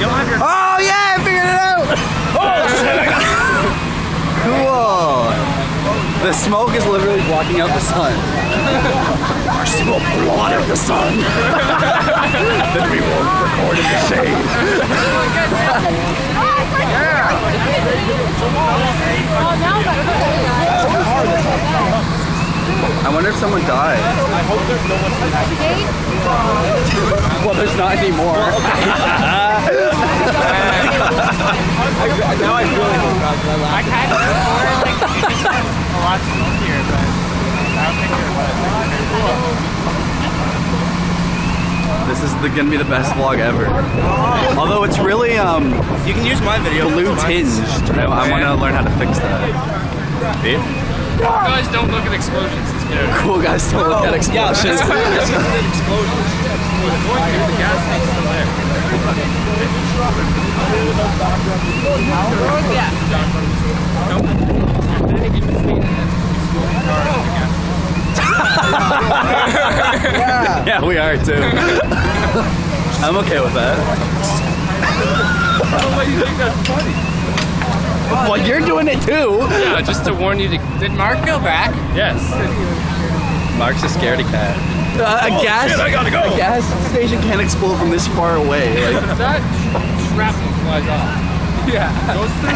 Oh yeah, I figured it out! Cool. The smoke is literally blocking out the sun. Our smoke blotted the sun. Then we will record in the shade. I wonder if someone died. I hope there's no one Well, there's not anymore. now I really hope God. I kind of like a lot smokier, but I don't think there was. This is gonna be the best vlog ever. Although it's really You can use my video. blue tinged. I want to learn how to fix that. Guys, don't look at explosions. It's good. Cool guys don't look at explosions. Yeah, this is an explosion. The gas tank's still there. Yeah, we are too. I'm okay with that. Why do you think that's funny? Well, you're doing it too. Yeah, just to warn you. Did Mark go back? Yes. Mark's a scaredy cat. A gas station can't explode from this far away. Like, That shrapnel flies off. Yeah. Goes through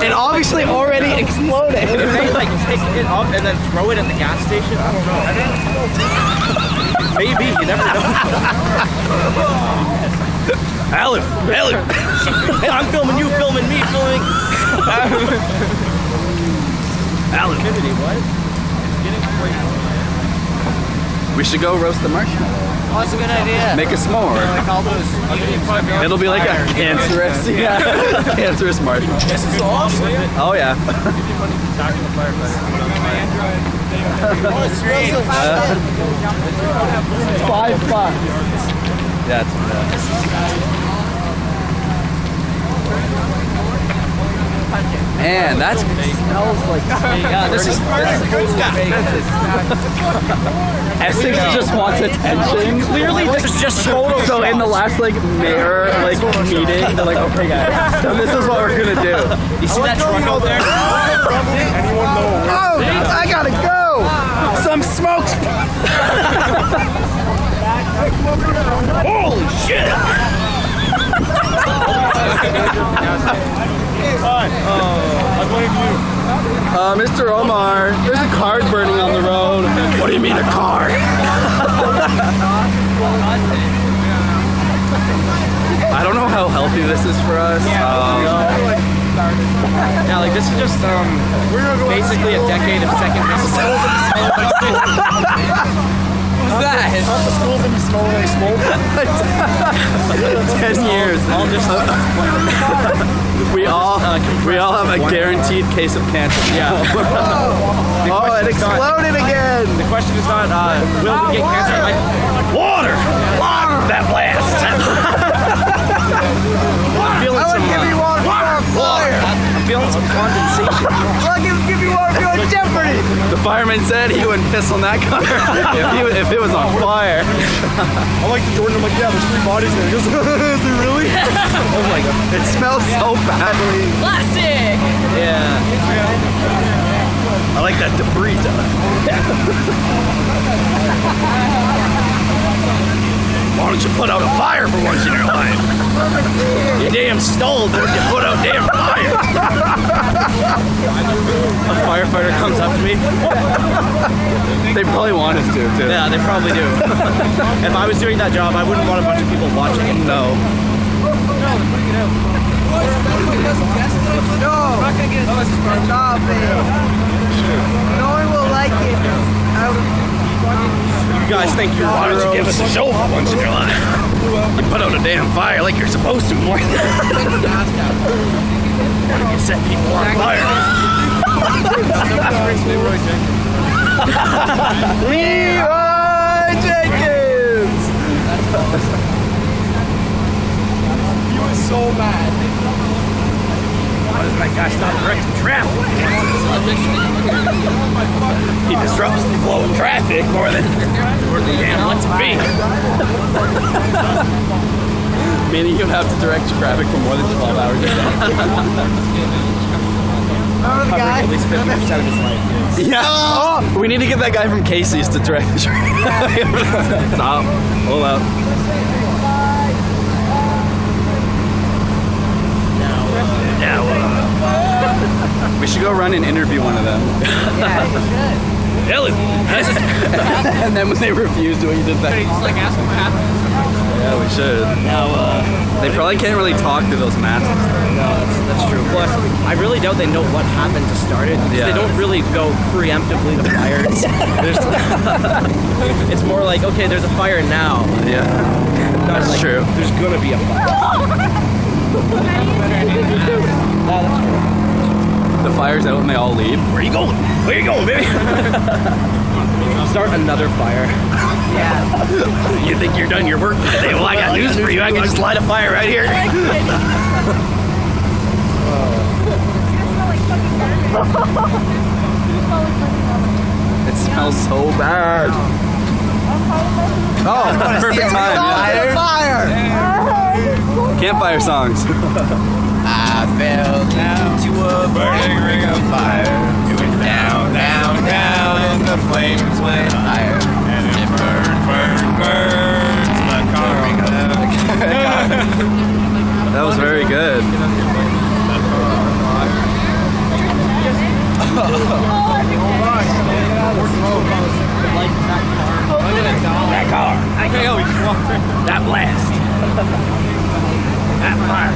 it obviously already exploded. If they like pick it up and then throw it at the gas station, I don't know. Maybe, you never know. Alan. Hey, I'm filming you, filming me, filming. Alan. What? We should go roast the marshmallow. Oh, that's a good idea. Make a s'more. It'll be like a cancerous, cancerous marshmallow. This is awesome. Oh yeah. $5. Yeah, it's man, that smells like Yeah, this is good stuff. Essex just wants attention. Clearly, this is just total. So in the last mayor meeting, they're like, okay guys, so this is what we're gonna do. You see that truck out there? Anyone know? Oh, I gotta go. Some smokes. Holy shit! Hi. I'm waiting for you. Mr. Omar, there's a car burning on the road. What do you mean a car? I don't know how healthy this is for us. Yeah, like this is just basically a decade of second-hand smoke. What's that? The schools that be smelling like smoke. 10 years. We all have a guaranteed case of cancer. Yeah. Oh, it exploded again. The question is not will we get cancer? Water! That blast! I'm feeling some water. I'm feeling some condensation. I'll give you water if you're on Jeopardy. The fireman said he wouldn't piss on that car if it was on fire. I like the Jordan. I'm like, yeah, there's 3 bodies there. He goes, is it really? Oh my god, it smells so badly. Plastic! Yeah. I like that debris stuff. Why don't you put out a fire for once in your life? You damn stole, dude. You put out damn fire. A firefighter comes up to me. They probably want us to, too. Yeah, they probably do. If I was doing that job, I wouldn't want a bunch of people watching it. No. No one will like it. You guys think you're Why don't you give us a show for once in your life? You put out a damn fire like you're supposed to, more. You set people on fire. Leroy Jenkins! He was so mad. Why doesn't that guy stop directing traffic? He disrupts the flow of traffic more than he damn lets it be. Meaning you have to direct traffic for more than 12 hours a day. Remember the guy? At least 50% of his life. Yeah. Oh, we need to get that guy from Casey's to direct the traffic. Stop. Hold up. We should go run and interview one of them. Yeah, you should. And then when they refuse to, you did that. Just like ask him what happened. Yeah, we should. Now, They probably can't really talk through those masks. no, that's true. Plus, I really doubt they know what happened to start it. Yeah. They don't really go preemptively to fires. It's more like, okay, there's a fire now. Yeah, Not that's like, true. There's gonna be a fire. The fire's out and they all leave. Where you going? Where you going, baby? Start another fire. Yeah. You think you're done your work for the day? Well, I got news for you. I can just light a fire right here. It smells so bad. Oh, perfect time. Yeah. Fire! Campfire songs. I fell down to a burning ring of fire. It went down, down, down, and the flames went higher. And it burned, burned, burned. The car That was very good. That car. That blast. That fire.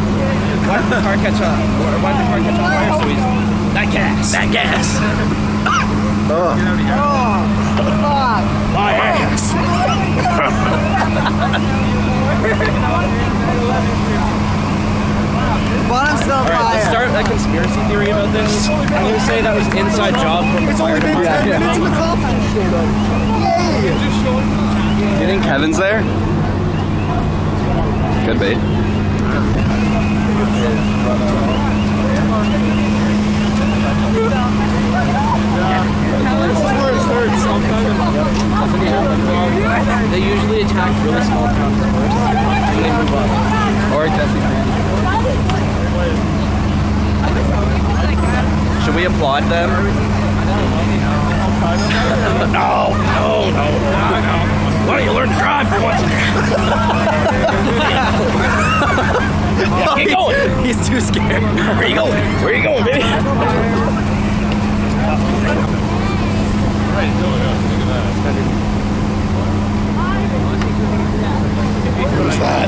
Why did the car catch on? Why did the car catch on fire so easy? That gas. That gas. Fuck. My ass. Bottom's still on Alright, let's fire. start a conspiracy theory about this. I'm gonna say that was inside job from the fire department. It's with all that shit on. Do you think Kevin's there? Could be. They usually attack really small towns first, and they move up. Or Jesse. Should we applaud them? No. Why don't you learn to drive for once? Get going. He's too scared. Where you going? Where you going, baby? Who's that?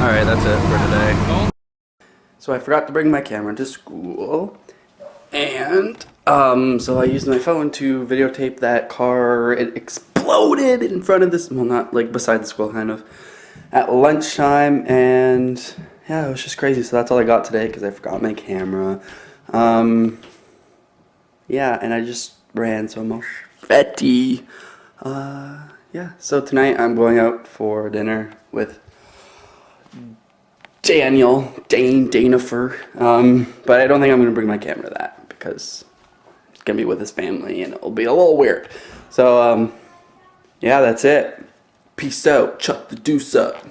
Alright, that's it for today. So I forgot to bring my camera to school. And, so I used my phone to videotape that car. It exploded in front of this, well, not like beside the school, kind of, at lunchtime. And yeah, it was just crazy. So that's all I got today because I forgot my camera. Yeah, and I just ran so much fatty. Yeah, so tonight I'm going out for dinner with Danifer. But I don't think I'm going to bring my camera to that because it's going to be with his family and it'll be a little weird. So, yeah, that's it. Peace out. Chuck the deuce up.